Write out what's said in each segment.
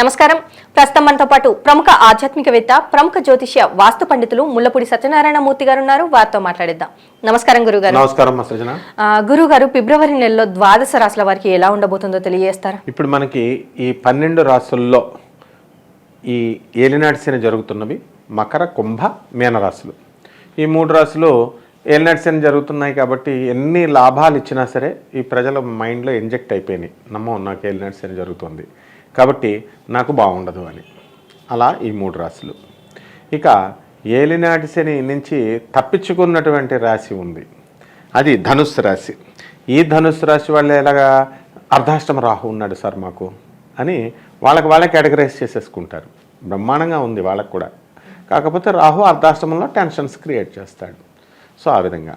నమస్కారం. ప్రస్తుతం మనతో పాటు ప్రముఖ ఆధ్యాత్మికవేత్త, ప్రముఖ జ్యోతిష్య వాస్తు పండితులు ముల్లపూడి సత్యనారాయణ మూర్తి గారు ఉన్నారు. వారితో మాట్లాడిద్దాం. నమస్కారం గురుగారు. నమస్కారం సృజన. గురుగారు, ఫిబ్రవరి నెలలో ద్వాదశ రాశుల వారికి ఎలా ఉండబోతుందో తెలియజేస్తారా? ఇప్పుడు మనకి ఈ 12 రాశుల్లో ఈ ఏలినాటి శని జరుగుతున్నవి మకర, కుంభ, మీన రాశులు. ఈ 3 రాశులు ఏలినాటి శని జరుగుతున్నాయి కాబట్టి ఎన్ని లాభాలు ఇచ్చినా సరే ఈ ప్రజల మైండ్లో ఇంజెక్ట్ అయిపోయినాయి. నమ్మో, నాకు ఏలినాటి శని జరుగుతుంది కాబట్టి నాకు బాగుండదు అని. అలా ఈ 3 రాశులు. ఇక ఏలినాటి శని నుంచి తప్పించుకున్నటువంటి రాశి ఉంది, అది ధనుస్సు రాశి. ఈ ధనుస్సు రాశి వాళ్ళు ఎలాగా అర్ధాష్టమ రాహు ఉన్నాడు సార్ మాకు అని వాళ్ళకి కేటగరైజ్ చేసేసుకుంటారు. బ్రహ్మాండంగా ఉంది వాళ్ళకు కూడా. కాకపోతే రాహు అర్ధాష్టమంలో టెన్షన్స్ క్రియేట్ చేస్తాడు. సో ఆ విధంగా.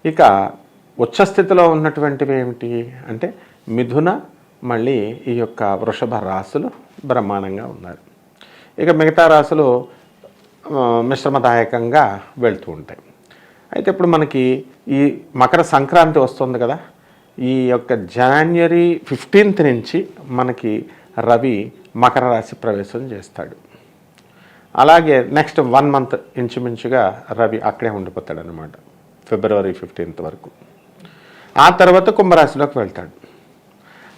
ఇక ఉచ్చస్థితిలో ఉన్నటువంటివి ఏమిటి అంటే మిథున, మళ్ళీ ఈ యొక్క వృషభ రాశులు బ్రహ్మాండంగా ఉన్నారు. ఇక మిగతా రాశులు మిశ్రమదాయకంగా వెళ్తూ ఉంటాయి. అయితే ఇప్పుడు మనకి ఈ మకర సంక్రాంతి వస్తుంది కదా, ఈ యొక్క జనవరి 15th నుంచి మనకి రవి మకర రాశి ప్రవేశం చేస్తాడు. అలాగే నెక్స్ట్ 1 month ఇంచుమించుగా రవి అక్కడే ఉండిపోతాడు అనమాట, ఫిబ్రవరి 15th వరకు. ఆ తర్వాత కుంభరాశిలోకి వెళ్తాడు.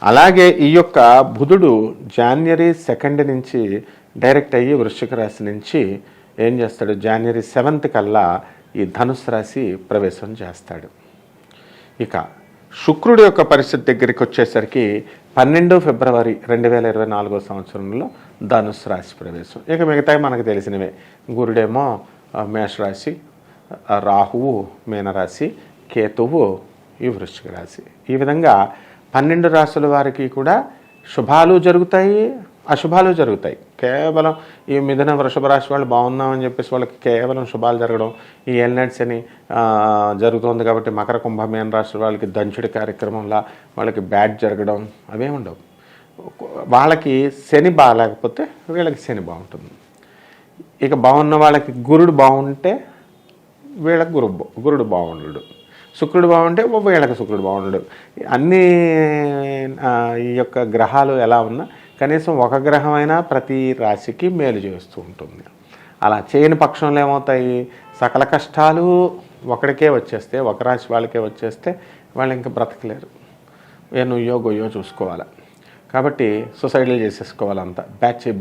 అలాగే ఈ యొక్క బుధుడు జనవరి 2nd నుంచి డైరెక్ట్ అయ్యి వృశ్చిక రాశి నుంచి ఏం చేస్తాడు, జనవరి 7th కల్లా ఈ ధనుసు రాశి ప్రవేశం చేస్తాడు. ఇక శుక్రుడి యొక్క పరిస్థితి దగ్గరికి వచ్చేసరికి 12 ఫిబ్రవరి 2024 సంవత్సరంలో ధనుసు రాశి ప్రవేశం. ఇక మిగతాయి మనకు తెలిసినవే. గురుడేమో మేషరాశి, రాహువు మీనరాశి, కేతువు ఈ వృశ్చిక రాశి. ఈ విధంగా 12 రాశుల వారికి కూడా శుభాలు జరుగుతాయి, అశుభాలు జరుగుతాయి. కేవలం ఈ మిథున వృషభ రాశి వాళ్ళు బాగున్నామని చెప్పేసి వాళ్ళకి కేవలం శుభాలు జరగడం, ఈ ఏలినాటి శని జరుగుతుంది కాబట్టి మకర, కుంభ, మీన రాశి వాళ్ళకి దంచుడి కార్యక్రమంలా వాళ్ళకి బ్యాడ్ జరగడం అవే ఉండవు. వాళ్ళకి శని బాగాలేకపోతే వీళ్ళకి శని బాగుంటుంది. ఇక బాగున్న వాళ్ళకి గురుడు బాగుంటే వీళ్ళకి గురుడు బాగుండడు, శుక్రుడు బాగుంటే వీళ్ళకి శుక్రుడు బాగుండడు. అన్ని ఈ యొక్క గ్రహాలు ఎలా ఉన్నా కనీసం ఒక గ్రహమైనా ప్రతి రాశికి మేలు చేస్తూ ఉంటుంది. అలా చేయని పక్షంలో ఏమవుతాయి, సకల కష్టాలు ఒకడికే వచ్చేస్తే, ఒక రాశి వాళ్ళకే వచ్చేస్తే వాళ్ళు ఇంకా బ్రతకలేరు. నువ్వో గొయ్యో చూసుకోవాలి. కాబట్టి సొసైటీలు చేసేసుకోవాలంతా,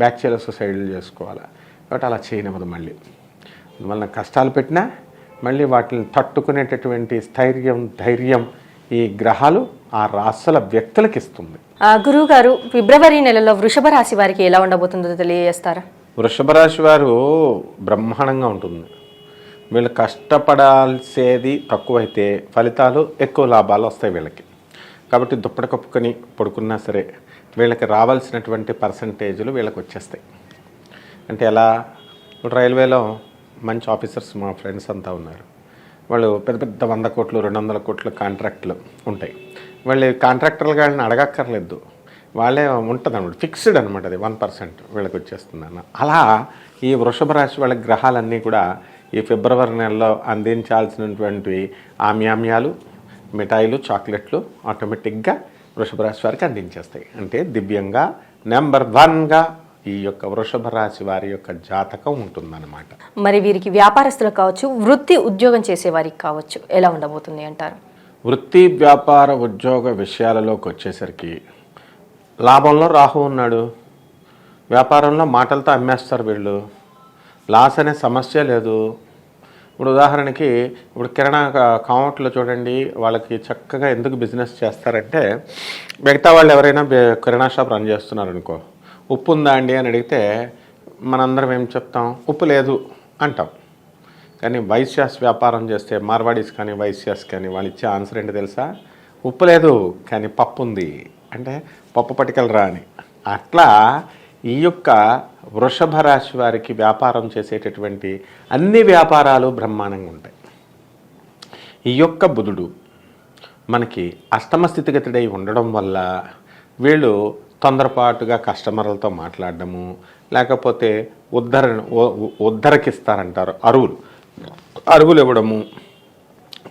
బ్యాచ్లో సొసైటీలు చేసుకోవాలి. కాబట్టి అలా చేయనివ్వదు. మళ్ళీ అందువలన కష్టాలు పెట్టినా మళ్ళీ వాటిని తట్టుకునేటటువంటి స్థైర్యం, ధైర్యం ఈ గ్రహాలు ఆ రాశుల వ్యక్తులకు ఇస్తుంది. గురువు గారు, ఫిబ్రవరి నెలలో వృషభ రాశి వారికి ఎలా ఉండబోతుందో తెలియజేస్తారా? వృషభ రాశి వారు బ్రహ్మాండంగా ఉంటుంది. వీళ్ళు కష్టపడాల్సేది తక్కువైతే ఫలితాలు ఎక్కువ, లాభాలు వస్తాయి వీళ్ళకి. కాబట్టి దుప్పటి కప్పుకొని పడుకున్నా సరే వీళ్ళకి రావాల్సినటువంటి పర్సంటేజీలు వీళ్ళకి వచ్చేస్తాయి. అంటే ఎలా, ఇప్పుడు రైల్వేలో మంచి ఆఫీసర్స్ మా ఫ్రెండ్స్ అంతా ఉన్నారు. వాళ్ళు పెద్ద పెద్ద 100 కోట్లు 200 కోట్ల కాంట్రాక్ట్లు ఉంటాయి. వాళ్ళు కాంట్రాక్టర్లు వాళ్ళని అడగక్కర్లేదు, వాళ్ళే ఉంటుంది అనమాట, ఫిక్స్డ్ అనమాట. అది 1% వీళ్ళకి వచ్చేస్తుంది అన్న. అలా ఈ వృషభ రాశి వాళ్ళ గ్రహాలన్నీ కూడా ఈ ఫిబ్రవరి నెలలో అందించాల్సినటువంటి ఆమ్యామ్యాలు, మిఠాయిలు, చాక్లెట్లు ఆటోమేటిక్గా వృషభ రాశి వారికి అందించేస్తాయి. అంటే దివ్యంగా నెంబర్ 1గా ఈ యొక్క వృషభ రాశి వారి యొక్క జాతకం ఉంటుందన్నమాట. మరి వీరికి వ్యాపారస్తులకు కావచ్చు, వృత్తి ఉద్యోగం చేసే వారికి కావచ్చు, ఎలా ఉండబోతుంది అంటారు? వృత్తి, వ్యాపార, ఉద్యోగ విషయాలలోకి వచ్చేసరికి లాభంలో రాహు ఉన్నాడు. వ్యాపారంలో మాటలతో అమ్మేస్తారు వీళ్ళు, లాస్ అనే సమస్య లేదు. ఇప్పుడు ఉదాహరణకి ఇప్పుడు కిరాణా కామట్లో చూడండి, వాళ్ళకి చక్కగా ఎందుకు బిజినెస్ చేస్తారంటే, మిగతా వాళ్ళు ఎవరైనా కిరాణా షాప్ రన్ చేస్తున్నారు అనుకో, ఉప్పు ఉందా అండి అని అడిగితే మనందరం ఏం చెప్తాం, ఉప్పు లేదు అంటాం. కానీ వైశ్యాస్ వ్యాపారం చేస్తే మార్వాడీస్ కానీ వైశ్యాస్ కానీ వాళ్ళు ఇచ్చే ఆన్సర్ ఏంటి తెలుసా, ఉప్పు లేదు కానీ పప్పు ఉంది అంటే పప్పు పట్టుకెళ్ళి రా అని. అట్లా ఈ యొక్క వృషభ రాశి వారికి వ్యాపారం చేసేటటువంటి అన్ని వ్యాపారాలు బ్రహ్మాండంగా ఉంటాయి. ఈ యొక్క బుధుడు మనకి అష్టమ స్థితిగతుడై ఉండడం వల్ల వీళ్ళు తొందరపాటుగా కస్టమర్లతో మాట్లాడడము, లేకపోతే ఉద్ధరకిస్తారంటారు, అరువులు ఇవ్వడము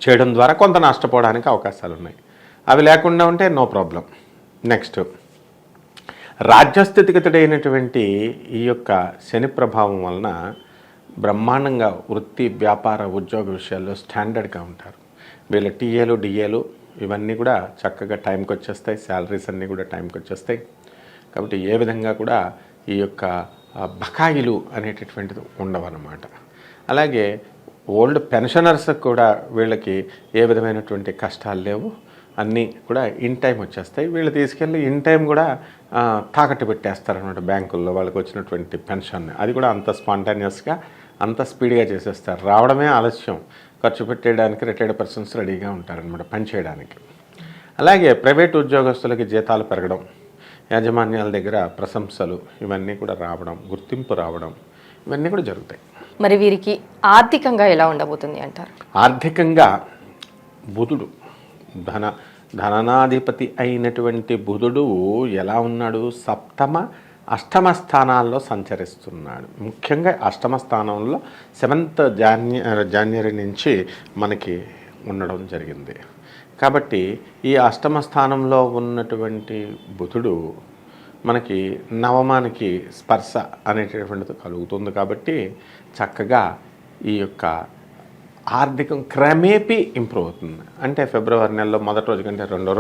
చేయడం ద్వారా కొంత నష్టపోవడానికి అవకాశాలు ఉన్నాయి. అవి లేకుండా ఉంటే నో ప్రాబ్లం. నెక్స్ట్ రాజ్యస్థితిగతుడైనటువంటి ఈ యొక్క శని ప్రభావం వలన బ్రహ్మాండంగా వృత్తి వ్యాపార ఉద్యోగ విషయాల్లో స్టాండర్డ్గా ఉంటారు. వీళ్ళ టీఏలు డిఏలు ఇవన్నీ కూడా చక్కగా టైంకి వచ్చేస్తాయి, శాలరీస్ అన్నీ కూడా టైంకి వచ్చేస్తాయి. కాబట్టి ఏ విధంగా కూడా ఈ యొక్క బకాయిలు అనేటటువంటిది ఉండవన్నమాట. అలాగే ఓల్డ్ పెన్షనర్స్కి కూడా వీళ్ళకి ఏ విధమైనటువంటి కష్టాలు లేవు, అన్నీ కూడా ఇన్ టైం వచ్చేస్తాయి. వీళ్ళు తీసుకెళ్ళి ఇన్ టైం కూడా తాకట్టు పెట్టేస్తారనమాట బ్యాంకుల్లో వాళ్ళకి వచ్చినటువంటి పెన్షన్. అది కూడా అంత స్పాంటానియస్గా అంత స్పీడ్గా చేసేస్తారు. రావడమే ఆలస్యం, ఖర్చు పెట్టేయడానికి రిటైర్డ్ పర్సన్స్ రెడీగా ఉంటారనమాట పని చేయడానికి. అలాగే ప్రైవేట్ ఉద్యోగస్తులకి జీతాలు పెరగడం, యాజమాన్యాల దగ్గర ప్రశంసలు ఇవన్నీ కూడా రావడం, గుర్తింపు రావడం ఇవన్నీ కూడా జరుగుతాయి. మరి వీరికి ఆర్థికంగా ఎలా ఉండబోతుంది అంటారు? ఆర్థికంగా బుధుడు ధనాధిపతి అయినటువంటి బుధుడు ఎలా ఉన్నాడు? సప్తమ అష్టమ స్థానాల్లో సంచరిస్తున్నాడు. ముఖ్యంగా అష్టమ స్థానంలో 7th జనవరి నుంచి మనకి ఉండడం జరిగింది. కాబట్టి ఈ అష్టమ స్థానంలో ఉన్నటువంటి బుధుడు మనకి నవమానికి స్పర్శ అనేటటువంటిది కలుగుతుంది. కాబట్టి చక్కగా ఈ యొక్క ఆర్థికం క్రమేపీ ఇంప్రూవ్ అవుతుంది. అంటే ఫిబ్రవరి నెలలో మొదటి రోజు కంటే రెండో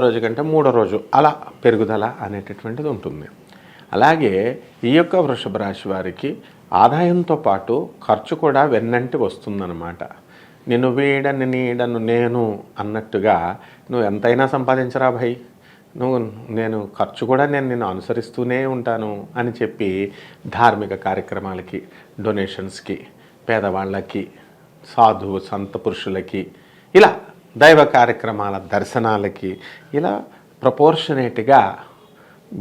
రోజు కంటే మూడో రోజు అలా పెరుగుదల అనేటటువంటిది ఉంటుంది. అలాగే ఈ యొక్క వృషభ రాశి వారికి ఆదాయంతో పాటు ఖర్చు కూడా వెన్నంటి వస్తుందన్నమాట. నిన్ను వీడని నీడను నేను అన్నట్టుగా నువ్వు ఎంతైనా సంపాదించరా భయ్, నేను ఖర్చు కూడా నిన్ను అనుసరిస్తూనే ఉంటాను అని చెప్పి ధార్మిక కార్యక్రమాలకి, డొనేషన్స్కి, పేదవాళ్ళకి, సాధువు సంత పురుషులకి, ఇలా దైవ కార్యక్రమాల దర్శనాలకి ఇలా ప్రపోర్షనేట్గా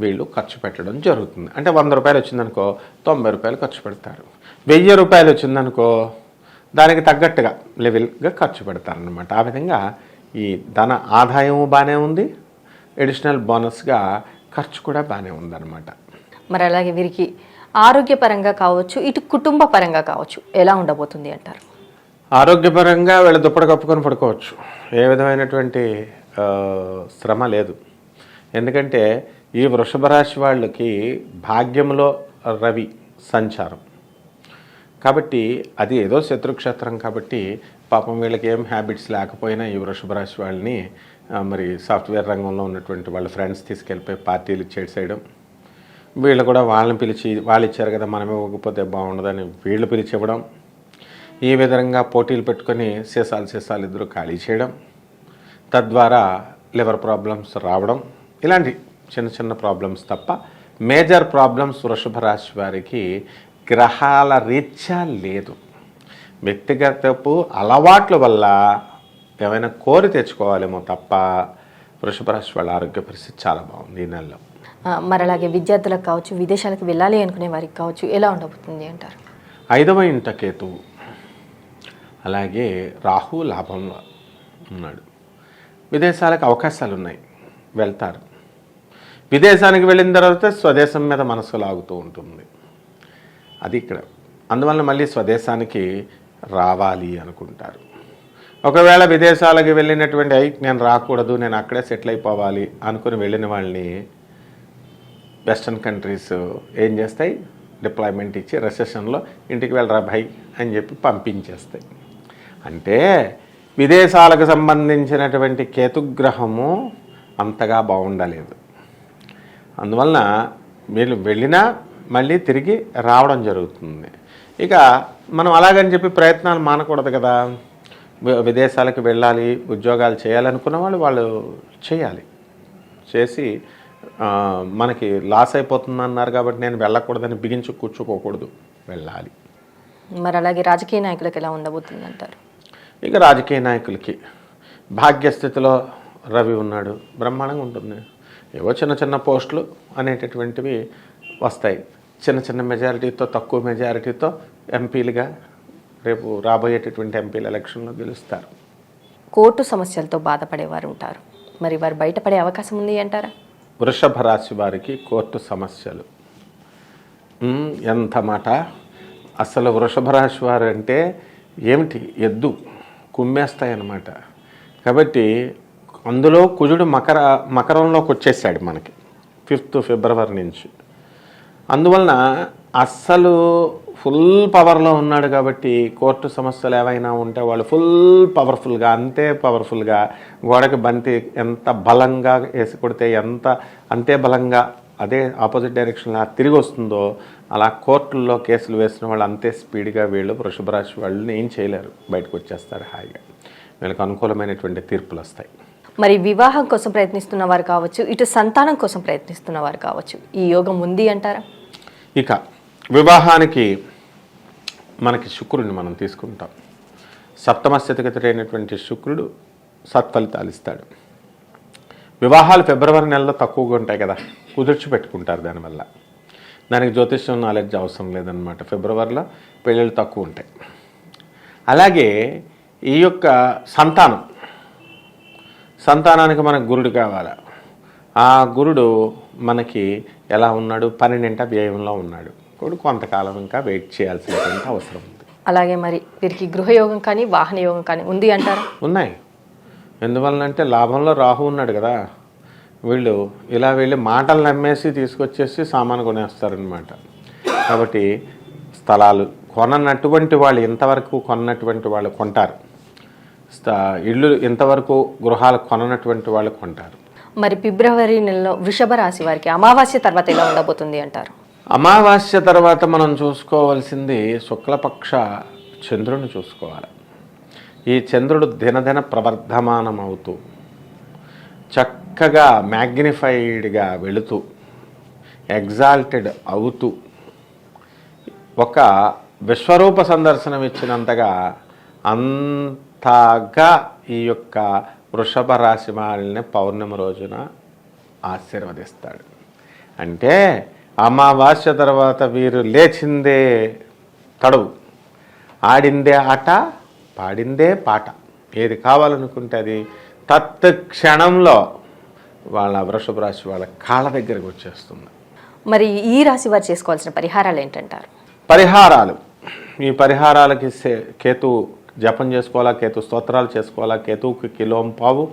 వీళ్ళు ఖర్చు పెట్టడం జరుగుతుంది. అంటే 100 రూపాయలు వచ్చిందనుకో 90 రూపాయలు ఖర్చు పెడతారు. 1000 రూపాయలు వచ్చిందనుకో దానికి తగ్గట్టుగా లెవెల్గా ఖర్చు పెడతారనమాట. ఆ విధంగా ఈ ధన ఆదాయం బాగానే ఉంది, ఎడిషనల్ బోనస్గా ఖర్చు కూడా బాగానే ఉందన్నమాట. మరి అలాగే వీరికి ఆరోగ్యపరంగా కావచ్చు, ఇటు కుటుంబ పరంగా కావచ్చు, ఎలా ఉండబోతుంది అంటారు? ఆరోగ్యపరంగా వీళ్ళు దుప్పటి కప్పుకొని పడుకోవచ్చు. ఏ విధమైనటువంటి శ్రమ లేదు. ఎందుకంటే ఈ వృషభ రాశి వాళ్ళకి భాగ్యంలో రవి సంచారం కాబట్టి అది ఏదో శత్రుక్షేత్రం కాబట్టి పాపం వీళ్ళకి ఏం హ్యాబిట్స్ లేకపోయినా ఈ వృషభ రాశి వాళ్ళని మరి సాఫ్ట్వేర్ రంగంలో ఉన్నటువంటి వాళ్ళ ఫ్రెండ్స్ తీసుకెళ్ళిపోయి పార్టీలు చేయడం, వీళ్ళు కూడా వాళ్ళని పిలిచి వాళ్ళు ఇచ్చారు కదా మనం ఇవ్వకపోతే బాగుండదని వీళ్ళు పిలిచి ఇవ్వడం, ఈ విధంగా పోటీలు పెట్టుకొని సీసాలు ఇద్దరు ఖాళీ చేయడం, తద్వారా లివర్ ప్రాబ్లమ్స్ రావడం, ఇలాంటి చిన్న చిన్న ప్రాబ్లమ్స్ తప్ప మేజర్ ప్రాబ్లమ్స్ వృషభ రాశి వారికి గ్రహాల రీత్యా లేదు. వ్యక్తిగతపు అలవాట్ల వల్ల ఏమైనా కోరి తెచ్చుకోవాలేమో తప్ప వృషభ రాశి వాళ్ళ ఆరోగ్య పరిస్థితి చాలా బాగుంది ఈ నెలలో. మరి అలాగే విద్యార్థులకు కావచ్చు, విదేశాలకు వెళ్ళాలి అనుకునే వారికి కావచ్చు, ఎలా ఉండబోతుంది అంటారు? 5వ ఇంట కేతువు, అలాగే రాహు లాభంలో ఉన్నాడు. విదేశాలకు అవకాశాలు ఉన్నాయి, వెళ్తారు. విదేశానికి వెళ్ళిన తర్వాత స్వదేశం మీద మనసు లాగుతూ ఉంటుంది. అది ఇక్కడ అందువల్ల మళ్ళీ స్వదేశానికి రావాలి అనుకుంటారు. ఒకవేళ విదేశాలకు వెళ్ళినటువంటి నేను రాకూడదు, నేను అక్కడే సెటిల్ అయిపోవాలి అనుకుని వెళ్ళిన వాళ్ళని వెస్టర్న్ కంట్రీస్ ఏం చేస్తాయి, డిప్లాయ్మెంట్ ఇచ్చి రెసెషన్లో ఇంటికి వెళ్ళరా భయ్ అని చెప్పి పంపించేస్తాయి. అంటే విదేశాలకు సంబంధించినటువంటి కేతుగ్రహము అంతగా బాగుండలేదు. అందువలన వీళ్ళు వెళ్ళినా మళ్ళీ తిరిగి రావడం జరుగుతుంది. ఇక మనం అలాగని చెప్పి ప్రయత్నాలు మానకూడదు కదా. విదేశాలకు వెళ్ళాలి, ఉద్యోగాలు చేయాలనుకున్న వాళ్ళు చేయాలి. చేసి మనకి లాస్ అయిపోతుంది అన్నారు కాబట్టి నేను వెళ్ళకూడదని బిగించి కూర్చోకూడదు, వెళ్ళాలి. మరి అలాగే రాజకీయ నాయకులకు ఎలా ఉండబోతుంది అంటారు? ఇక రాజకీయ నాయకులకి భాగ్యస్థితిలో రవి ఉన్నాడు, బ్రహ్మాండంగా ఉంటుంది. ఏవో చిన్న చిన్న పోస్టులు అనేటటువంటివి వస్తాయి. చిన్న మెజారిటీతో, తక్కువ మెజారిటీతో ఎంపీలుగా రేపు రాబోయేటటువంటి ఎంపీల ఎలక్షన్లో గెలుస్తారు. కోర్టు సమస్యలతో బాధపడేవారు ఉంటారు, మరి వారు బయటపడే అవకాశం ఉంది అంటారా? వృషభ రాశి వారికి కోర్టు సమస్యలు ఎంత మాట. అసలు వృషభ రాశి వారు అంటే ఏమిటి, ఎద్దు కుమ్మేస్తాయన్నమాట. కాబట్టి అందులో కుజుడు మకరంలోకి వచ్చేసాడు మనకి. 5th ఫిబ్రవరి నుంచి. అందువలన అస్సలు ఫుల్ పవర్లో ఉన్నాడు కాబట్టి కోర్టు సమస్యలు ఏవైనా ఉంటే వాళ్ళు ఫుల్ పవర్ఫుల్గా, అంతే పవర్ఫుల్గా గోడకి బంతి ఎంత బలంగా వేసి కొడితే అంతే బలంగా అదే ఆపోజిట్ డైరెక్షన్లో తిరిగి వస్తుందో అలా కోర్టుల్లో కేసులు వేసిన వాళ్ళు అంతే స్పీడ్గా వీళ్ళు వృషభ రాశి వాళ్ళని ఏం చేయలేరు, బయటకు వచ్చేస్తారు హాయిగా. వీళ్ళకి అనుకూలమైనటువంటి తీర్పులు వస్తాయి. మరి వివాహం కోసం ప్రయత్నిస్తున్న వారు కావచ్చు, ఇటు సంతానం కోసం ప్రయత్నిస్తున్న వారు కావచ్చు, ఈ యోగం ఉంది అంటారా? ఇక వివాహానికి మనకి శుక్రుడిని మనం తీసుకుంటాం. సప్తమ స్థితిగతుడైనటువంటి శుక్రుడు సత్ఫలితాలు ఇస్తాడు. వివాహాలు ఫిబ్రవరి నెలలో తక్కువగా ఉంటాయి కదా, కుదుర్చి పెట్టుకుంటారు. దానివల్ల దానికి జ్యోతిష్యం నాలెడ్జ్ అవసరం లేదనమాట. ఫిబ్రవరిలో పెళ్ళిళ్ళు తక్కువ ఉంటాయి. అలాగే ఈ యొక్క సంతానానికి మనకు గురుడు కావాలి. ఆ గురుడు మనకి ఎలా ఉన్నాడు? 12 వ్యయంలో ఉన్నాడు. గురుడు కొంతకాలం ఇంకా వెయిట్ చేయాల్సినటువంటి అవసరం ఉంది. అలాగే మరి వీరికి గృహయోగం కానీ వాహన యోగం కానీ ఉంది అంటారా? ఉన్నాయి. ఎందువలనంటే లాభంలో రాహు ఉన్నాడు కదా, వీళ్ళు ఇలా వెళ్ళి మాటలు నమ్మేసి తీసుకొచ్చేసి సామాను కొనేస్తారనమాట. కాబట్టి స్థలాలు కొననటువంటి వాళ్ళు, ఇంతవరకు కొన్నటువంటి వాళ్ళు కొంటారు. ఇళ్ళు ఇంతవరకు గృహాలు కొననటువంటి వాళ్ళు కొంటారు. మరి ఫిబ్రవరి నెలలో వృషభ రాశి వారికి అమావాస్య తర్వాత ఎలా ఉండబోతుంది అంటారు? అమావాస్య తర్వాత మనం చూసుకోవాల్సింది శుక్లపక్ష చంద్రుని చూసుకోవాలి. ఈ చంద్రుడు దినదిన ప్రవర్ధమానం అవుతూ చక్కగా మ్యాగ్నిఫైడ్గా వెళుతూ ఎగ్జాల్టెడ్ అవుతూ ఒక విశ్వరూప సందర్శనం ఇచ్చినంతగా అంతగా ఈ యొక్క వృషభ రాశి వారిని పౌర్ణమి రోజున ఆశీర్వదిస్తాడు. అంటే అమావాస్య తర్వాత వీరు లేచిందే తడువు, ఆడిందే ఆట, పాడిందే పాట, ఏది కావాలనుకుంటే అది తత్క్షణంలో వాళ్ళ వృషభ రాశి వాళ్ళ కాళ్ళ దగ్గరకు వచ్చేస్తుంది. మరి ఈ రాశి వారు చేసుకోవాల్సిన పరిహారాలు ఏంటంటారు? పరిహారాలు, ఈ పరిహారాలకి కేతు జపం చేసుకోవాలా, కేతు స్తోత్రాలు చేసుకోవాలా, కేతువుకి కిలోంపావు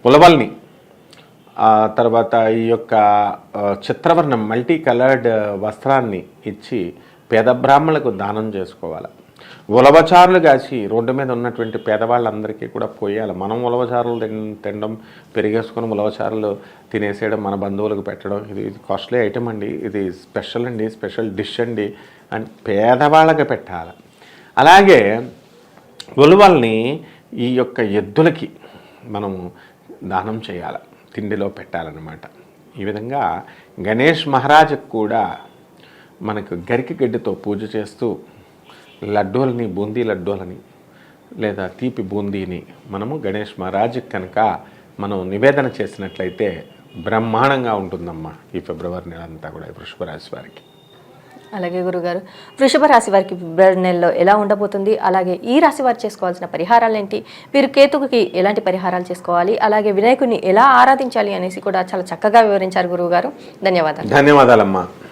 ఉలవల్ని, ఆ తర్వాత ఈ యొక్క చిత్రవర్ణం మల్టీ కలర్డ్ వస్త్రాన్ని ఇచ్చి పేద బ్రాహ్మణులకు దానం చేసుకోవాలి. ఉలవచారులు కాసి రోడ్డు మీద ఉన్నటువంటి పేదవాళ్ళందరికీ కూడా పోయాలి. మనం ఉలవచారులు తినడం, పెరిగేసుకుని ఉలవచారులు తినేసేయడం, మన బంధువులకు పెట్టడం, ఇది కాస్ట్లీ ఐటమ్ అండి, ఇది స్పెషల్ అండి, స్పెషల్ డిష్ అండి అని పేదవాళ్ళకి పెట్టాలి. అలాగే ఉలవల్ని ఈ యొక్క ఎద్దులకి మనము దానం చేయాలి, తిండిలో పెట్టాలన్నమాట. ఈ విధంగా గణేష్ మహారాజుకు కూడా మనకు గరికి గడ్డితో పూజ చేస్తూ లడ్డూలని, బూందీ లడ్డూలని లేదా తీపి బూందీని మనము గణేష్ మహారాజుకి కనుక మనం నివేదన చేసినట్లయితే బ్రహ్మాండంగా ఉంటుందమ్మా ఈ ఫిబ్రవరి నెల అంతా కూడా వృషభ రాశి వారికి. అలాగే గురుగారు, వృషభ రాశి వారికి ఫిబ్రవరి నెలలో ఎలా ఉండబోతుంది, అలాగే ఈ రాశి వారు చేసుకోవాల్సిన పరిహారాలు ఏంటి, వీరు కేతువుకి ఎలాంటి పరిహారాలు చేసుకోవాలి, అలాగే వినాయకుడిని ఎలా ఆరాధించాలి అనేసి కూడా చాలా చక్కగా వివరించారు గురువుగారు. ధన్యవాదాలు. ధన్యవాదాలమ్మా.